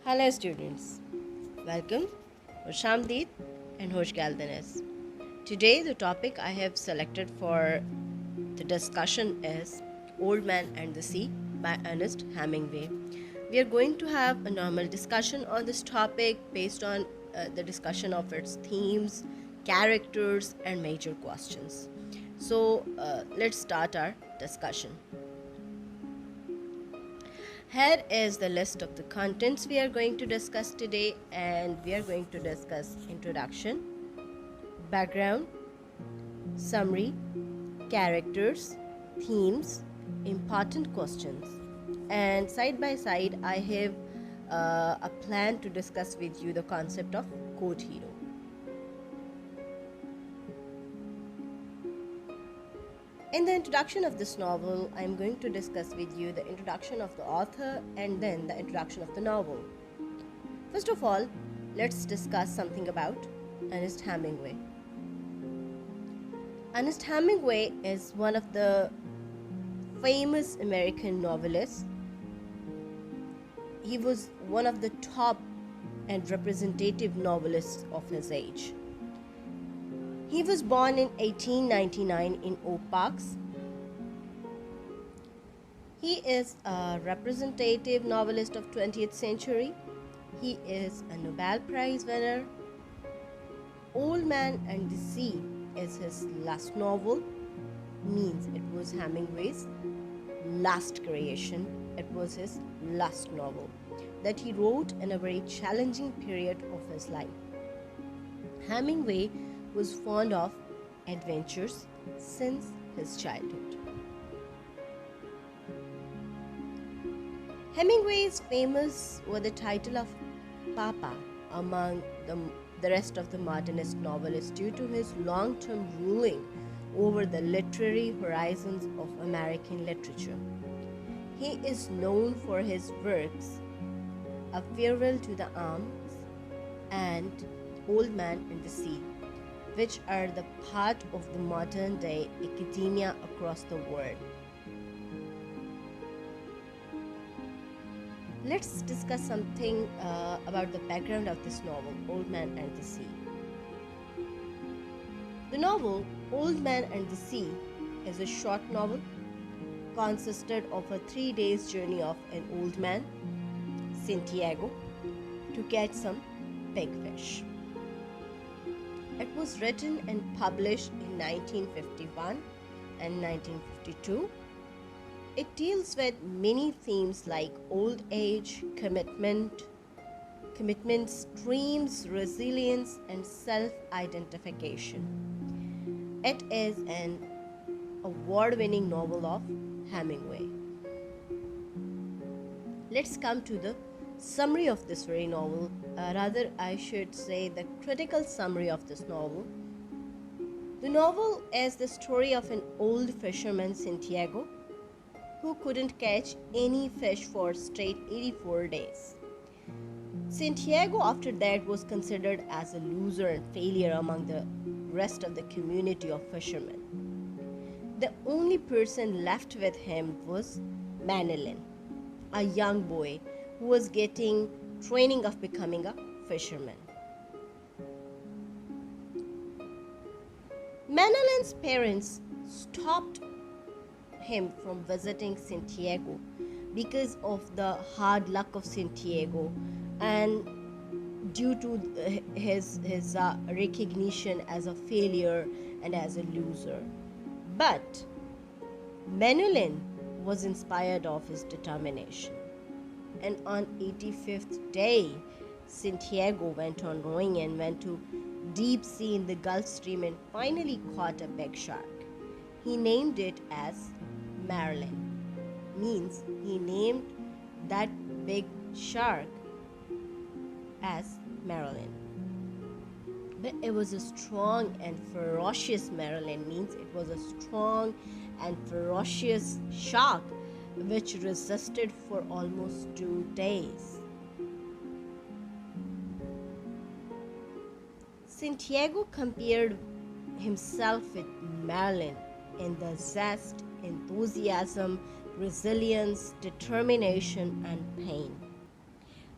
Hello students, welcome. Hoshamdeed and Hosh Galdanes. Today the topic I have selected for the discussion is Old Man and the Sea by Earnest Hemingway. We are going to have a normal discussion on this topic based on the discussion of its themes, characters and major questions. So let's start our discussion. Here is the list of the contents we are going to discuss today, and we are going to discuss introduction, background, summary, characters, themes, important questions, and side by side I have a plan to discuss with you the concept of quote hero. In the introduction of this novel, I am going to discuss with you the introduction of the author and then the introduction of the novel. First of all, let's discuss something about Ernest Hemingway. Ernest Hemingway is one of the famous American novelists. He was one of the top and representative novelists of his age. He was born in 1899 in Oak Parks. He is a representative novelist of 20th century. He is a Nobel Prize winner. Old Man and the Sea is his last novel, means it was Hemingway's last creation. It was his last novel that he wrote in a very challenging period of his life. Hemingway was fond of adventures since his childhood. Hemingway is famous with the title of Papa among the rest of the modernist novelists due to his long-term ruling over the literary horizons of American literature. He is known for his works A Farewell to the Arms and Old Man and the Sea, which are the part of the modern day academia across the world. Let's discuss something about the background of this novel, Old Man and the Sea. The novel, Old Man and the Sea, is a short novel consisted of a 3-day journey of an old man, Santiago, to catch some big fish. It was written and published in 1951 and 1952. It deals with many themes like old age, commitment, dreams, resilience, and self-identification. It is an award-winning novel of Hemingway. Let's come to the summary of this very novel, rather I should say the critical summary of this novel. The novel is the story of an old fisherman, Santiago, who couldn't catch any fish for straight 84 days. Santiago after that was considered as a loser and failure among the rest of the community of fishermen. The only person left with him was Manilin, a young boy who was getting training of becoming a fisherman. Manilin's parents stopped him from visiting Santiago because of the hard luck of Santiago and due to his recognition as a failure and as a loser. But Manilin was inspired of his determination. And on 85th day, Santiago went on rowing and went to deep sea in the Gulf Stream and finally caught a big shark. He named it as Marilyn, means he named that big shark as Marilyn. But it was a strong and ferocious Marilyn, means it was a strong and ferocious shark which resisted for almost 2 days. Santiago compared himself with Marilyn in the zest, enthusiasm, resilience, determination, and pain.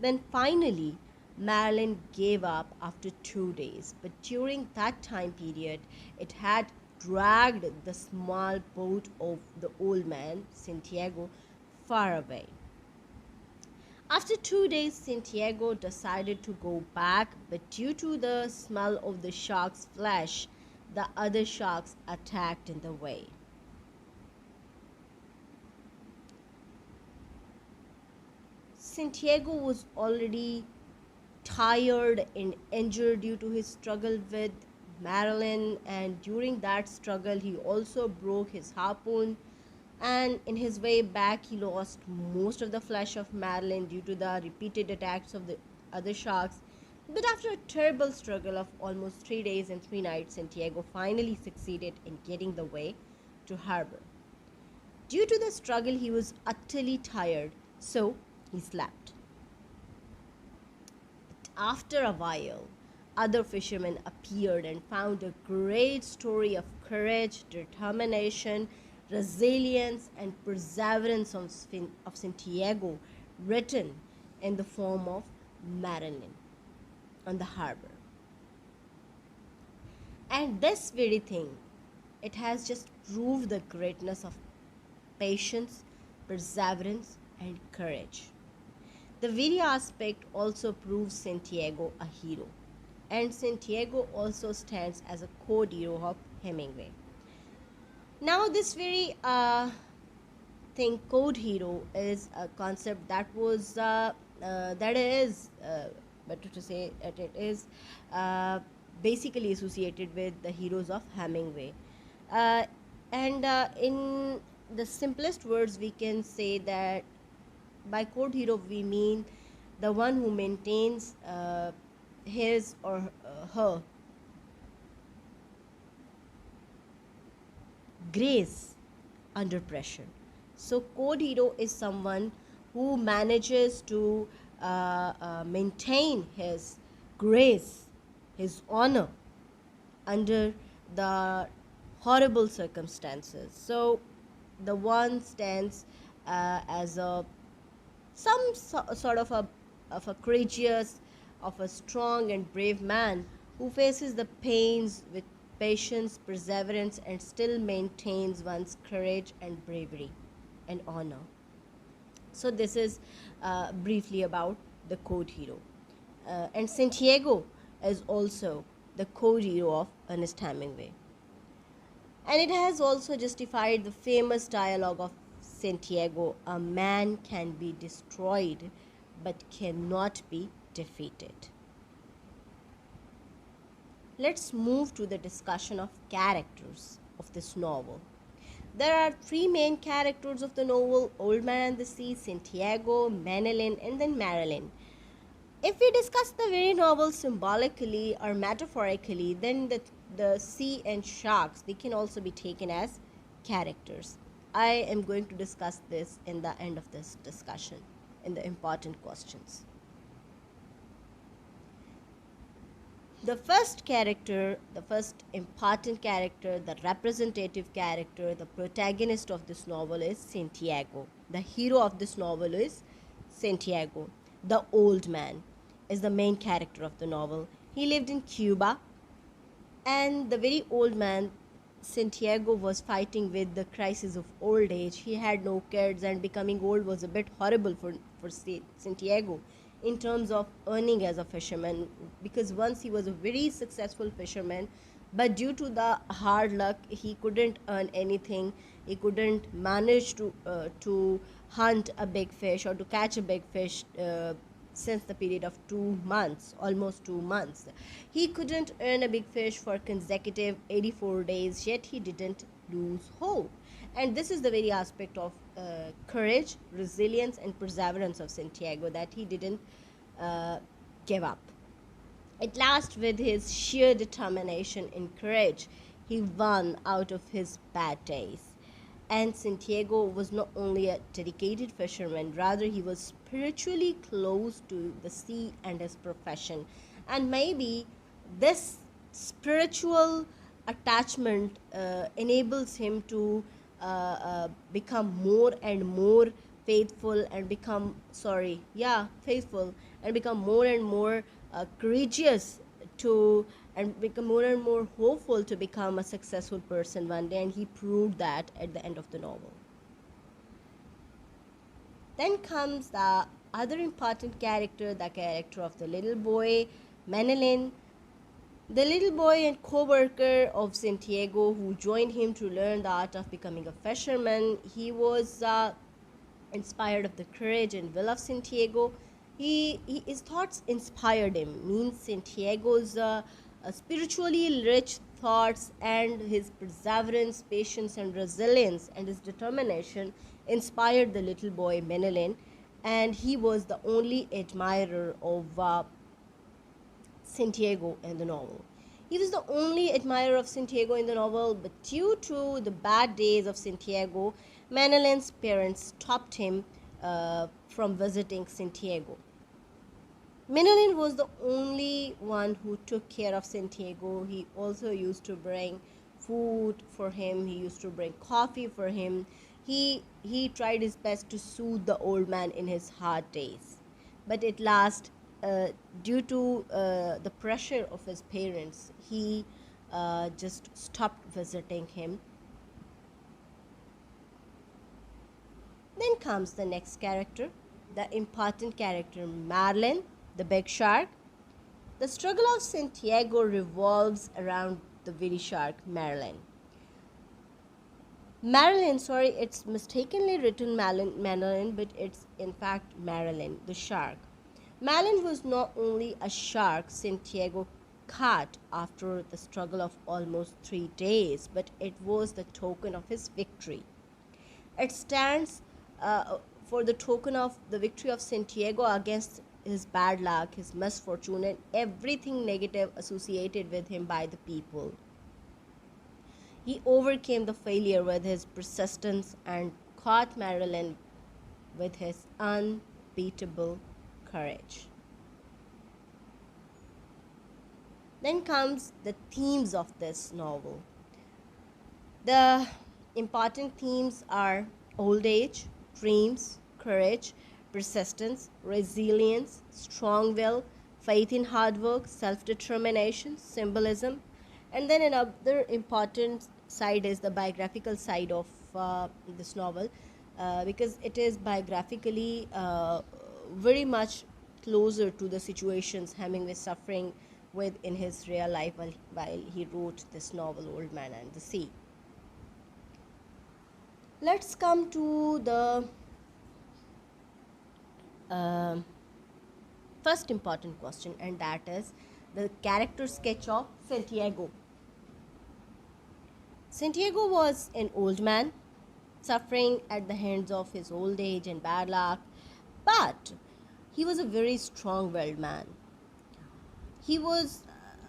Then finally, Marilyn gave up after 2 days, but during that time period, it had dragged the small boat of the old man, Santiago, far away. After 2 days, Santiago decided to go back, but due to the smell of the shark's flesh, the other sharks attacked in the way. Santiago was already tired and injured due to his struggle with Marilyn, and during that struggle, he also broke his harpoon. And in his way back, he lost most of the flesh of Marilyn due to the repeated attacks of the other sharks. But after a terrible struggle of almost 3 days and 3 nights, Santiago finally succeeded in getting the way to harbor. Due to the struggle, he was utterly tired, so he slept. After a while, other fishermen appeared and found a great story of courage, determination, resilience, and perseverance of Santiago written in the form of Marilyn on the harbor. And this very thing, it has just proved the greatness of patience, perseverance, and courage. The very aspect also proves Santiago a hero, and Santiago also stands as a co-hero of Hemingway. Now, this very thing, code hero, is a concept that is better to say that it is basically associated with the heroes of Hemingway, uh, and in the simplest words, we can say that by code hero we mean the one who maintains his or her grace under pressure. So code hero is someone who manages to maintain his grace, his honor under the horrible circumstances. So the one stands as a sort of a courageous, of a strong and brave man who faces the pains with patience, perseverance, and still maintains one's courage and bravery and honor. So this is briefly about the code hero. And Santiago is also the code hero of Ernest Hemingway. And it has also justified the famous dialogue of Santiago: a man can be destroyed but cannot be defeated. Let's move to the discussion of characters of this novel. There are three main characters of the novel: Old Man and the Sea, Santiago, Manilyn, and then Marilyn. If we discuss the very novel symbolically or metaphorically, then the sea and sharks, they can also be taken as characters. I am going to discuss this in the end of this discussion in the important questions. The first character, the first important character, the representative character, the protagonist of this novel is Santiago. The hero of this novel is Santiago. The old man is the main character of the novel. He lived in Cuba, and the very old man, Santiago, was fighting with the crisis of old age. He had no kids, and becoming old was a bit horrible for Santiago in terms of earning as a fisherman, because once he was a very successful fisherman, but due to the hard luck, he couldn't earn anything. He couldn't manage to hunt a big fish or to catch a big fish since the period of 2 months, almost 2 months. He couldn't earn a big fish for consecutive 84 days, yet he didn't lose hope. And this is the very aspect of courage, resilience, and perseverance of Santiago, that he didn't give up. At last, with his sheer determination and courage, he won out of his bad days. And Santiago was not only a dedicated fisherman, rather, he was spiritually close to the sea and his profession. And maybe this spiritual attachment enables him to become more and more faithful and become sorry yeah faithful and become more and more courageous to and become more and more hopeful to become a successful person one day, and he proved that at the end of the novel. Then comes the other important character, the character of the little boy Manilin, the little boy and co-worker of Santiago who joined him to learn the art of becoming a fisherman. He was inspired of the courage and will of Santiago. His thoughts inspired him. Means Santiago's spiritually rich thoughts and his perseverance, patience, and resilience, and his determination inspired the little boy Menelin, and he was the only admirer of Santiago in the novel. He was the only admirer of Santiago in the novel, but due to the bad days of Santiago, Manelin's parents stopped him from visiting Santiago. Menelin was the only one who took care of Santiago. He also used to bring food for him. He used to bring coffee for him. He tried his best to soothe the old man in his hard days. But at last, uh, due to the pressure of his parents, he just stopped visiting him. Then comes the next character, the important character Marlin, the big shark. The struggle of Santiago revolves around the very shark, Marilyn. Marilyn, sorry, it's mistakenly written Marilyn, but it's in fact Marilyn, the shark. Marilyn was not only a shark Santiago caught after the struggle of almost 3 days, but it was the token of his victory. It stands for the token of the victory of Santiago against his bad luck, his misfortune, and everything negative associated with him by the people. He overcame the failure with his persistence and caught Marilyn with his unbeatable courage. Then comes the themes of this novel. The important themes are old age, dreams, courage, persistence, resilience, strong will, faith in hard work, self-determination, symbolism. And then another important side is the biographical side of this novel, because it is biographically very much closer to the situations Hemingway was suffering with in his real life while he wrote this novel, Old Man and the Sea. Let's come to the first important question, and that is the character sketch of Santiago. Santiago was an old man suffering at the hands of his old age and bad luck, but he was a very strong-willed man. He was,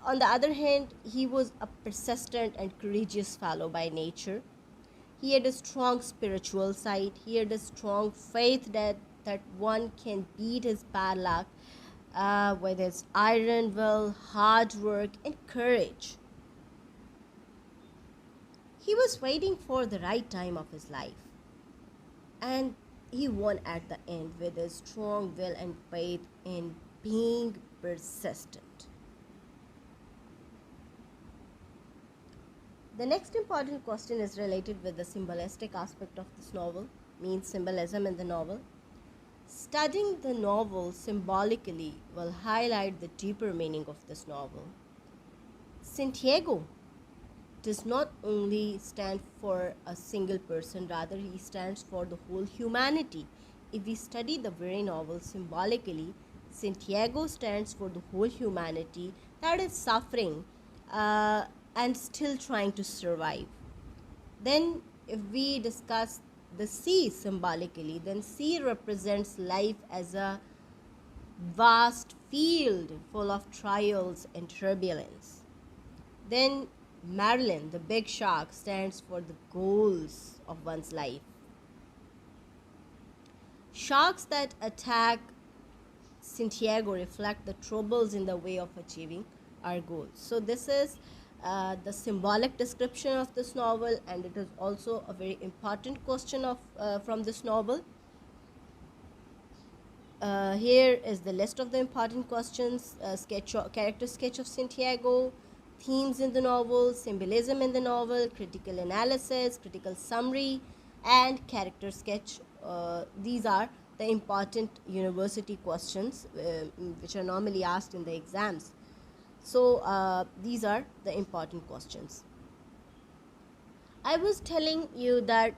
on the other hand, he was a persistent and courageous fellow by nature. He had a strong spiritual side. He had a strong faith that one can beat his bad luck with his iron will, hard work, and courage. He was waiting for the right time of his life, and he won at the end with his strong will and faith in being persistent. The next important question is related with the symbolistic aspect of this novel, means symbolism in the novel. Studying the novel symbolically will highlight the deeper meaning of this novel. Santiago does not only stand for a single person, rather he stands for the whole humanity. If we study the very novel symbolically, Santiago stands for the whole humanity that is suffering and still trying to survive. Then if we discuss the sea symbolically, then sea represents life as a vast field full of trials and turbulence. Then Marilyn, the big shark, stands for the goals of one's life. Sharks that attack Santiago reflect the troubles in the way of achieving our goals. So this is the symbolic description of this novel, and it is also a very important question from this novel. Here is the list of the important questions: character sketch of Santiago, themes in the novel, symbolism in the novel, critical analysis, critical summary, and character sketch. These are the important university questions which are normally asked in the exams. So, these are the important questions. I was telling you that